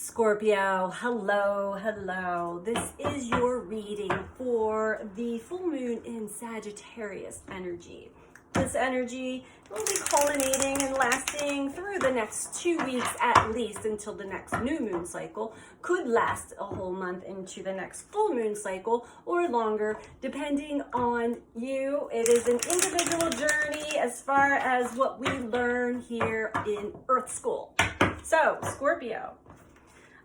Scorpio, hello. This is your reading for the full moon in Sagittarius energy. This energy will be culminating and lasting through the next 2 weeks at least until the next new moon cycle. Could last a whole month into the next full moon cycle or longer, depending on you. It is an individual journey as far as what we learn here in Earth School. So, Scorpio,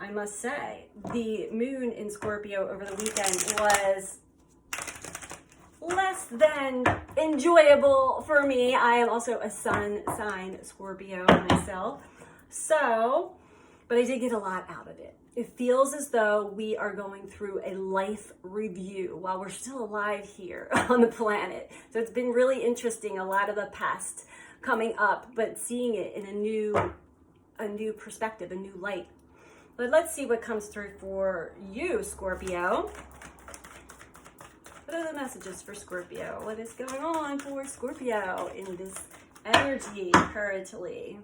I must say, the moon in Scorpio over the weekend was less than enjoyable for me. I am also a sun sign Scorpio myself. So, but I did get a lot out of it. It feels as though we are going through a life review while we're still alive here on the planet. So it's been really interesting, a lot of the past coming up, but seeing it in a new perspective, a new light. But let's see what comes through for you, Scorpio. What are the messages for Scorpio? What is going on for Scorpio in this energy currently?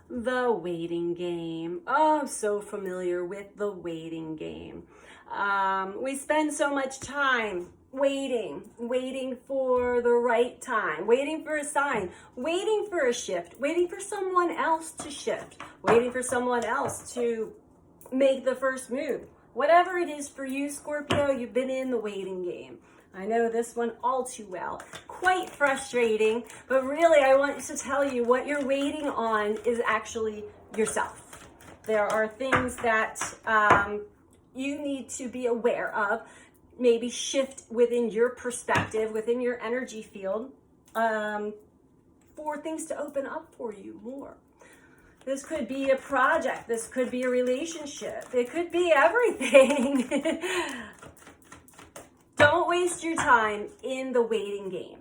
The waiting game. Oh, I'm so familiar with the waiting game. We spend so much time waiting for the right time, waiting for a sign, waiting for a shift, waiting for someone else to shift, waiting for someone else to make the first move. Whatever it is for you, Scorpio, you've been in the waiting game. I know this one all too well. Quite frustrating, but really I want to tell you what you're waiting on is actually yourself. There are things that you need to be aware of, maybe shift within your perspective, within your energy field, for things to open up for you more. This could be a project. This could be a relationship. It could be everything. Don't waste your time in the waiting game.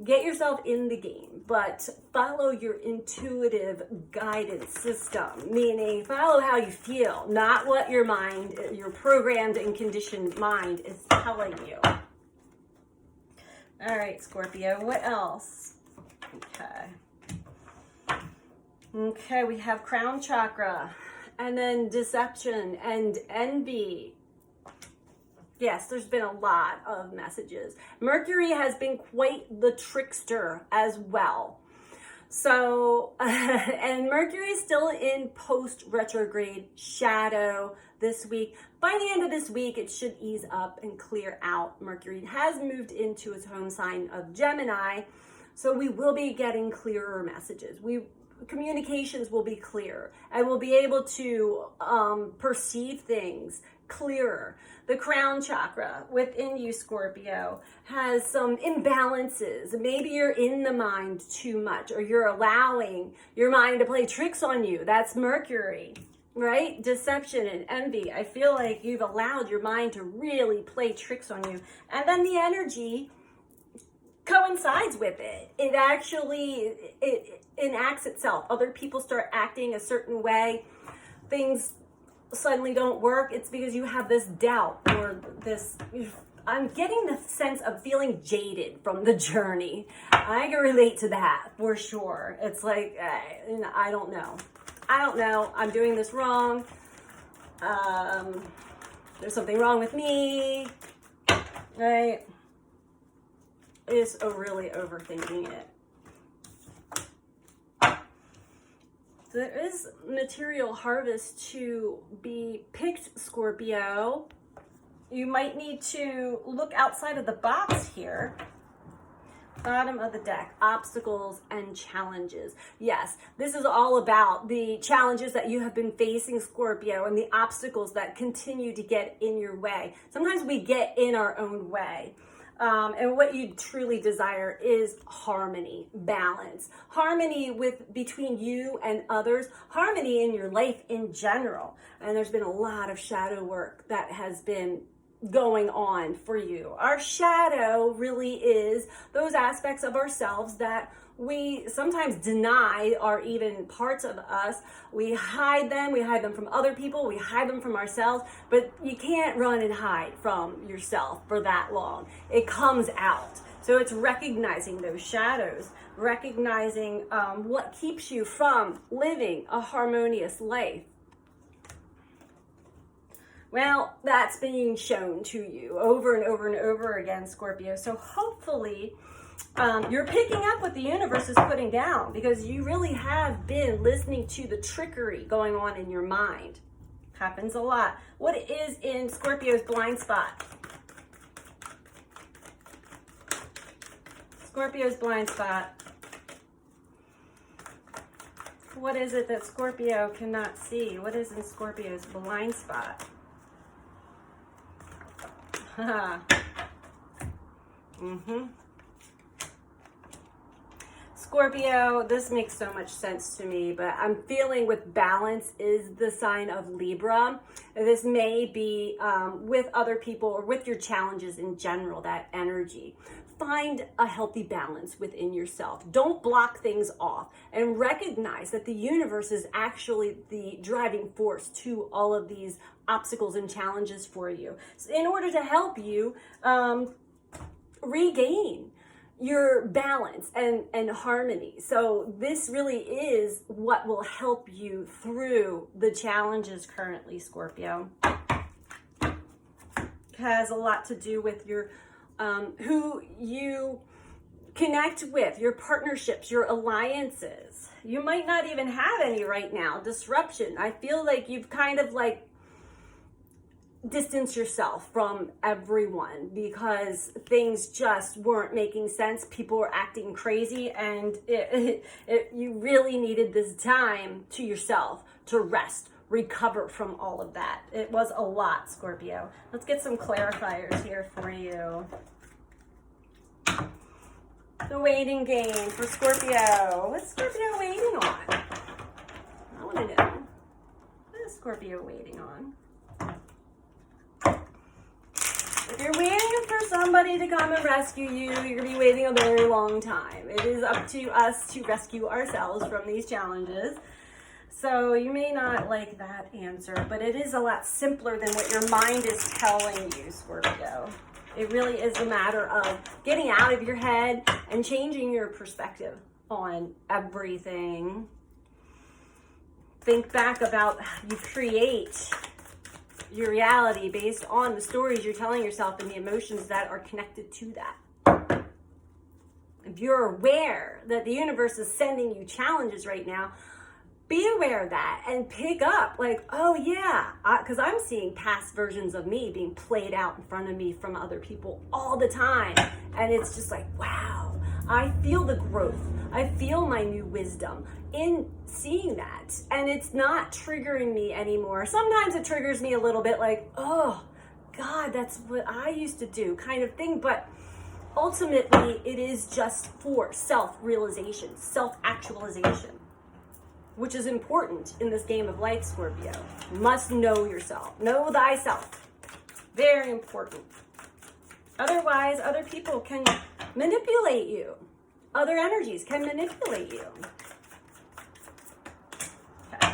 Get yourself in the game, but follow your intuitive guidance system, meaning follow how you feel, not what your mind, your programmed and conditioned mind is telling you. All right, Scorpio, what else? Okay, we have crown chakra, and then deception and envy. Yes, there's been a lot of messages. Mercury has been quite the trickster as well. So, and Mercury is still in post-retrograde shadow this week. By the end of this week, it should ease up and clear out. Mercury has moved into its home sign of Gemini, so we will be getting clearer messages. Communications will be clearer, and we'll be able to perceive things clearer. The crown chakra within you, Scorpio, has some imbalances. Maybe you're in the mind too much, or you're allowing your mind to play tricks on you. That's Mercury, right? Deception and envy. I feel like you've allowed your mind to really play tricks on you. And then the energy coincides with it. It actually, it enacts itself. Other people start acting a certain way. Things suddenly don't work. It's because you have this doubt or this, I'm getting the sense of feeling jaded from the journey. I can relate to that for sure. It's like, I don't know. I'm doing this wrong. There's something wrong with me, right? It's really overthinking it. There is material harvest to be picked, Scorpio. You might need to look outside of the box here. Bottom of the deck, obstacles and challenges. Yes, this is all about the challenges that you have been facing, Scorpio, and the obstacles that continue to get in your way. Sometimes we get in our own way. And what you truly desire is harmony, balance, harmony between you and others, harmony in your life in general. And there's been a lot of shadow work that has been going on for you. Our shadow really is those aspects of ourselves that we sometimes deny are even parts of us. We hide them from other people, we hide them from ourselves, but you can't run and hide from yourself for that long. It comes out. So it's recognizing those shadows, recognizing what keeps you from living a harmonious life. Well, that's being shown to you over and over and over again, Scorpio. So hopefully you're picking up what the universe is putting down, because you really have been listening to the trickery going on in your mind. Happens a lot. What is in Scorpio's blind spot? Scorpio's blind spot. What is it that Scorpio cannot see? What is in Scorpio's blind spot? Scorpio, this makes so much sense to me, but I'm feeling with balance is the sign of Libra. This may be with other people or with your challenges in general, that energy. Find a healthy balance within yourself. Don't block things off, and recognize that the universe is actually the driving force to all of these obstacles and challenges for you, in order to help you regain your balance and harmony. So this really is what will help you through the challenges currently, Scorpio. It has a lot to do with your who you connect with, your partnerships, your alliances. You might not even have any right now. Disruption. I feel like you've kind of like distance yourself from everyone because things just weren't making sense. People were acting crazy, and you really needed this time to yourself to rest, recover from all of that. It was a lot, Scorpio. Let's get some clarifiers here for you. The waiting game for Scorpio. What's Scorpio waiting on? I want to know. What is Scorpio waiting on? If you're waiting for somebody to come and rescue you, you're going to be waiting a very long time. It is up to us to rescue ourselves from these challenges. So you may not like that answer, but it is a lot simpler than what your mind is telling you, Scorpio. It really is a matter of getting out of your head and changing your perspective on everything. Think back about you create your reality based on the stories you're telling yourself and the emotions that are connected to that. If you're aware that the universe is sending you challenges right now, be aware of that and pick up like, oh yeah, because I'm seeing past versions of me being played out in front of me from other people all the time. And it's just like, wow, I feel the growth. I feel my new wisdom in seeing that. And it's not triggering me anymore. Sometimes it triggers me a little bit like, oh God, that's what I used to do kind of thing. But ultimately it is just for self-realization, self-actualization, which is important in this game of life, Scorpio. You must know yourself. Know thyself. Very important. Otherwise, other people can manipulate you. Other energies can manipulate you. Okay.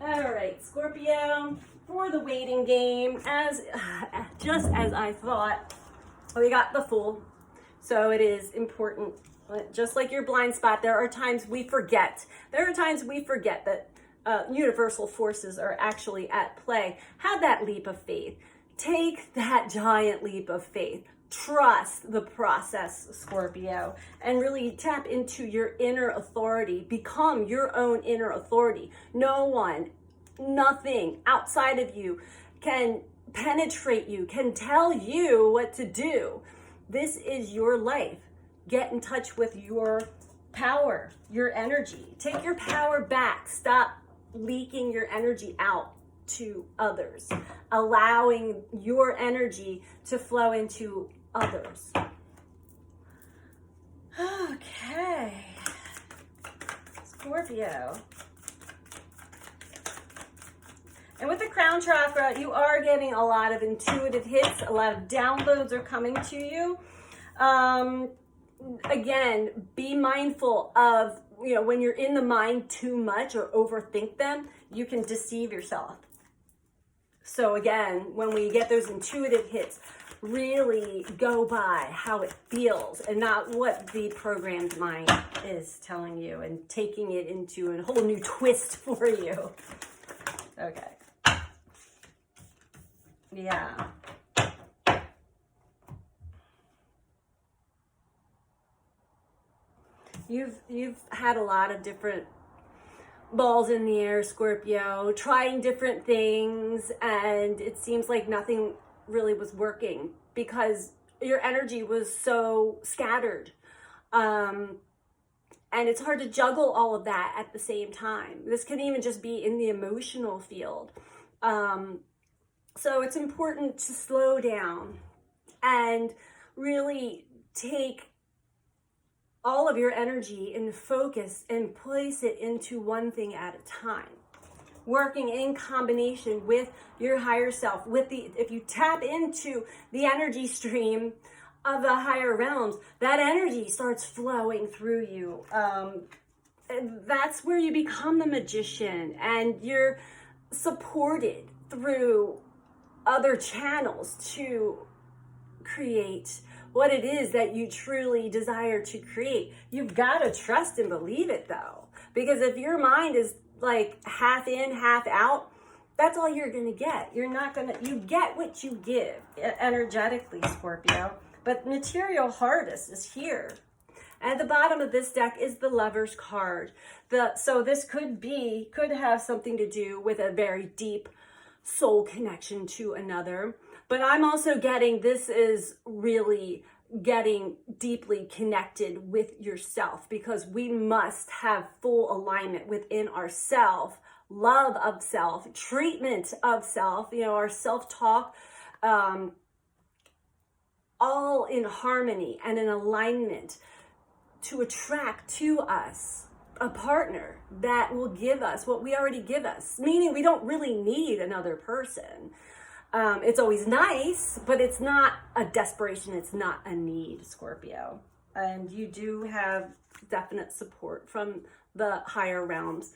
All right, Scorpio, for the waiting game, just as I thought, we got the Fool. So it is important. Just like your blind spot, there are times we forget. There are times we forget that universal forces are actually at play. Have that leap of faith. Take that giant leap of faith. Trust the process, Scorpio, and really tap into your inner authority. Become your own inner authority. No one, nothing outside of you can penetrate you, can tell you what to do. This is your life. Get in touch with your power, your energy. Take your power back. Stop leaking your energy out to others, allowing your energy to flow into others. Okay, Scorpio. And with the crown chakra, you are getting a lot of intuitive hits. A lot of downloads are coming to you. Again, be mindful of, when you're in the mind too much or overthink them, you can deceive yourself. So again, when we get those intuitive hits, really go by how it feels and not what the programmed mind is telling you and taking it into a whole new twist for you. Okay. Yeah. You've had a lot of different balls in the air, Scorpio, trying different things, and it seems like nothing really was working because your energy was so scattered. And it's hard to juggle all of that at the same time. This can even just be in the emotional field. So it's important to slow down and really take all of your energy and focus and place it into one thing at a time. Working in combination with your higher self, if you tap into the energy stream of the higher realms, that energy starts flowing through you. And that's where you become the magician, and you're supported through other channels to create what it is that you truly desire to create. You've got to trust and believe it though, because if your mind is like half in, half out, that's all you're going to get. You get what you give energetically, Scorpio, but material harvest is here. At the bottom of this deck is the Lover's card. So this could have something to do with a very deep soul connection to another. But I'm also getting this is really getting deeply connected with yourself, because we must have full alignment within ourself, love of self, treatment of self, our self-talk, all in harmony and in alignment to attract to us a partner that will give us what we already give us, meaning we don't really need another person. It's always nice, but it's not a desperation. It's not a need, Scorpio. And you do have definite support from the higher realms,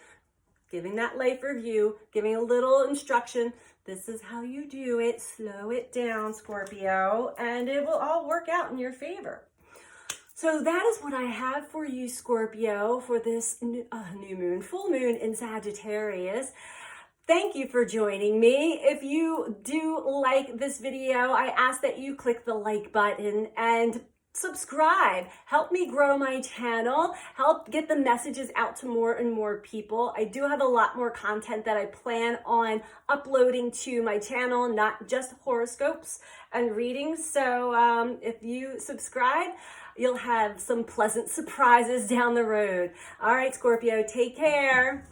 giving that life review, giving a little instruction. This is how you do it. Slow it down, Scorpio, and it will all work out in your favor. So that is what I have for you, Scorpio, for this new moon, full moon in Sagittarius. Thank you for joining me. If you do like this video, I ask that you click the like button and subscribe. Help me grow my channel. Help get the messages out to more and more people. I do have a lot more content that I plan on uploading to my channel, not just horoscopes and readings. So if you subscribe, you'll have some pleasant surprises down the road. All right, Scorpio, take care.